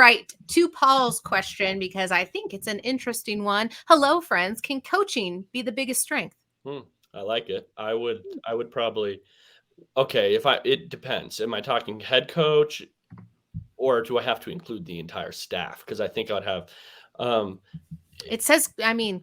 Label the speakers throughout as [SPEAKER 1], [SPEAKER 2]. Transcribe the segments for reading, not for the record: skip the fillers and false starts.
[SPEAKER 1] right, to Paul's question, because I think it's an interesting one. Hello, friends. Can coaching be the biggest strength?
[SPEAKER 2] I like it. I would probably. Okay, it depends. Am I talking head coach, or do I have to include the entire staff? Because I think I'd have. Um,
[SPEAKER 1] It says,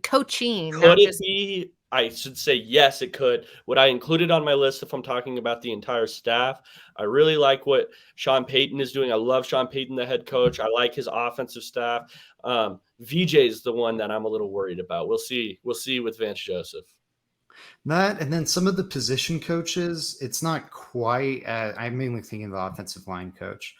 [SPEAKER 1] coaching,
[SPEAKER 2] could
[SPEAKER 1] not
[SPEAKER 2] it
[SPEAKER 1] just.
[SPEAKER 2] be? I should say yes, it could. Would I include it on my list if I'm talking about the entire staff? I really like what Sean Payton is doing. I love Sean Payton, the head coach. I like his offensive staff. VJ is the one that I'm a little worried about. We'll see. We'll see with Vance Joseph.
[SPEAKER 3] That, and then some of the position coaches, it's not quite. I'm mainly thinking of the offensive line coach.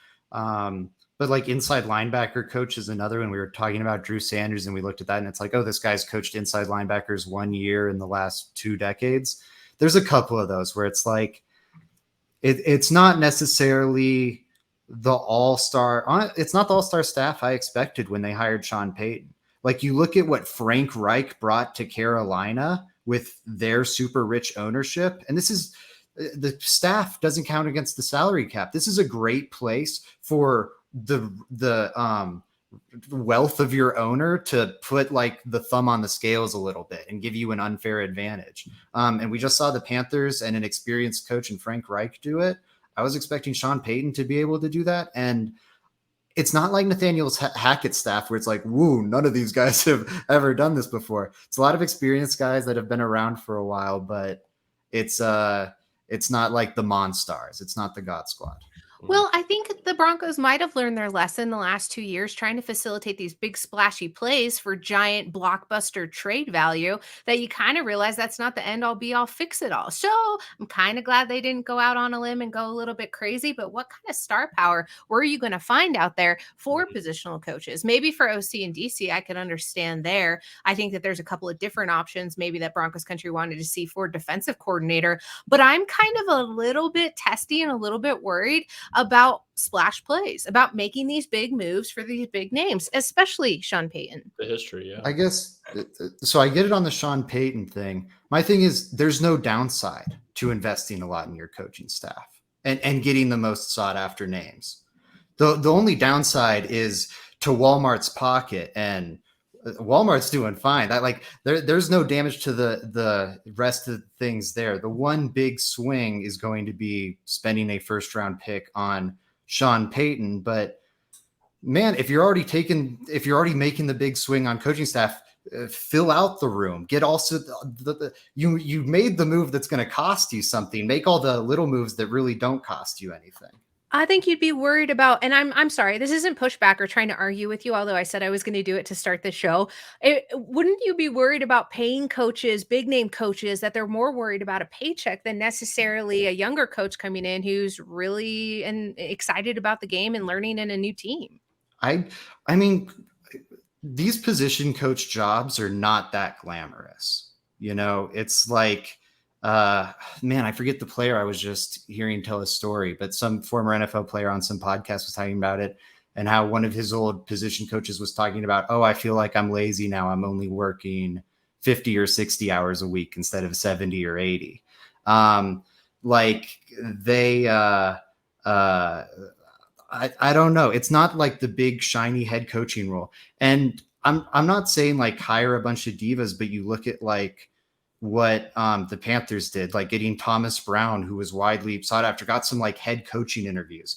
[SPEAKER 3] But like inside linebacker coach is another one. We were talking about Drew Sanders and we looked at that and it's like, oh, this guy's coached inside linebackers 1 year in the last 2 decades. There's a couple of those where it's like, it's not necessarily the all-star. It's not the all-star staff I expected when they hired Sean Payton. Like you look at what Frank Reich brought to Carolina with their super rich ownership. And this is, the staff doesn't count against the salary cap. This is a great place for the wealth of your owner to put like the thumb on the scales a little bit and give you an unfair advantage. And we just saw the Panthers and an experienced coach in Frank Reich do it. I was expecting Sean Payton to be able to do that. And it's not like Nathaniel Hackett's staff where it's like, woo, none of these guys have ever done this before. It's a lot of experienced guys that have been around for a while, but it's not like the Monstars. It's not the God Squad.
[SPEAKER 1] Well, I think the Broncos might have learned their lesson the last 2 years trying to facilitate these big splashy plays for giant blockbuster trade value that you kind of realize that's not the end all be all fix it all. So I'm kind of glad they didn't go out on a limb and go a little bit crazy. But what kind of star power were you going to find out there for positional coaches? Maybe for OC and DC, I could understand there. I think that there's a couple of different options maybe that Broncos country wanted to see for defensive coordinator. But I'm kind of a little bit testy and a little bit worried about splash plays, about making these big moves for these big names, especially Sean Payton.
[SPEAKER 2] The history, yeah.
[SPEAKER 3] I guess, so I get it on the Sean Payton thing. My thing is there's no downside to investing a lot in your coaching staff and getting the most sought after names. The only downside is to Walmart's pocket, and Walmart's doing fine. That like there's no damage to the rest of the things there. The one big swing is going to be spending a first round pick on Sean Payton. But man, if you're already making the big swing on coaching staff, fill out the room. Get also you made the move that's going to cost you something. Make all the little moves that really don't cost you anything.
[SPEAKER 1] I think you'd be worried about, and I'm sorry, this isn't pushback or trying to argue with you, although I said I was going to do it to start the show. Wouldn't you be worried about paying coaches, big name coaches, that they're more worried about a paycheck than necessarily a younger coach coming in who's really excited about the game and learning in a new team?
[SPEAKER 3] I mean, these position coach jobs are not that glamorous. You know, it's like, man, I forget the player I was just hearing tell a story, but some former NFL player on some podcast was talking about it and how one of his old position coaches was talking about, oh, I feel like I'm lazy now. I'm only working 50 or 60 hours a week instead of 70 or 80. Like they, I don't know. It's not like the big shiny head coaching role. And I'm not saying like hire a bunch of divas, but you look at like what the Panthers did, like getting Thomas Brown, who was widely sought after, got some like head coaching interviews.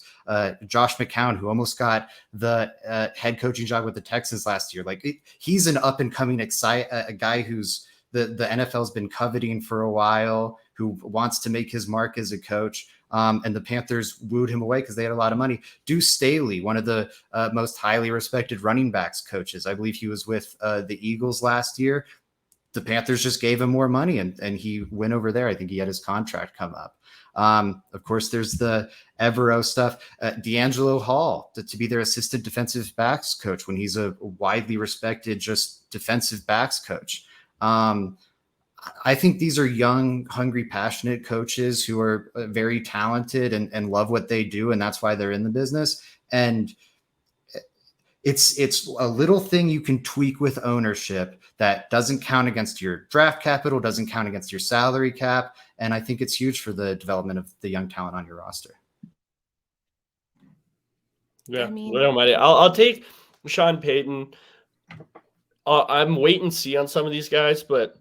[SPEAKER 3] Josh McCown, who almost got the head coaching job with the Texans last year. Like he's an up and coming a guy who's the NFL's been coveting for a while, who wants to make his mark as a coach. And the Panthers wooed him away because they had a lot of money. Deuce Staley, one of the most highly respected running backs coaches. I believe he was with the Eagles last year. The Panthers just gave him more money and he went over there. I think he had his contract come up. Of course, there's the Evero stuff. D'Angelo Hall to be their assistant defensive backs coach when he's a widely respected just defensive backs coach. I think these are young, hungry, passionate coaches who are very talented and love what they do. And that's why they're in the business. And it's a little thing you can tweak with ownership that doesn't count against your draft capital, doesn't count against your salary cap. And I think it's huge for the development of the young talent on your roster.
[SPEAKER 2] Yeah,
[SPEAKER 1] I
[SPEAKER 2] I
[SPEAKER 1] mean,
[SPEAKER 2] don't mind it. I'll take Sean Payton. I'm wait and see on some of these guys, but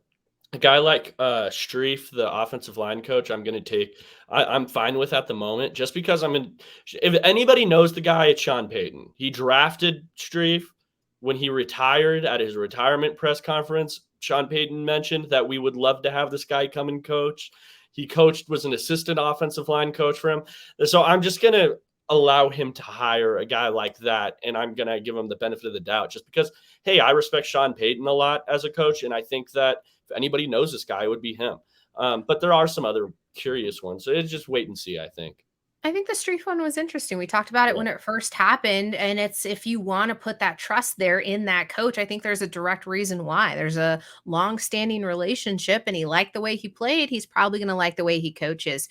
[SPEAKER 2] a guy like Streif, the offensive line coach, I'm gonna take. I'm fine with at the moment, just because I'm in. If anybody knows the guy, it's Sean Payton. He drafted Streif when he retired at his retirement press conference. Sean Payton mentioned that we would love to have this guy come and coach. He coached, was an assistant offensive line coach for him. So I'm just gonna allow him to hire a guy like that, and I'm gonna give him the benefit of the doubt, just because. Hey, I respect Sean Payton a lot as a coach, and I think that if anybody knows this guy, it would be him. But there are some other curious ones. So it's just wait and see, I think.
[SPEAKER 1] I think the streak one was interesting. We talked about it
[SPEAKER 2] Yeah.
[SPEAKER 1] when it first happened, and it's if you want to put that trust there in that coach, I think there's a direct reason why. There's a long-standing relationship, and he liked the way he played. He's probably going to like the way he coaches.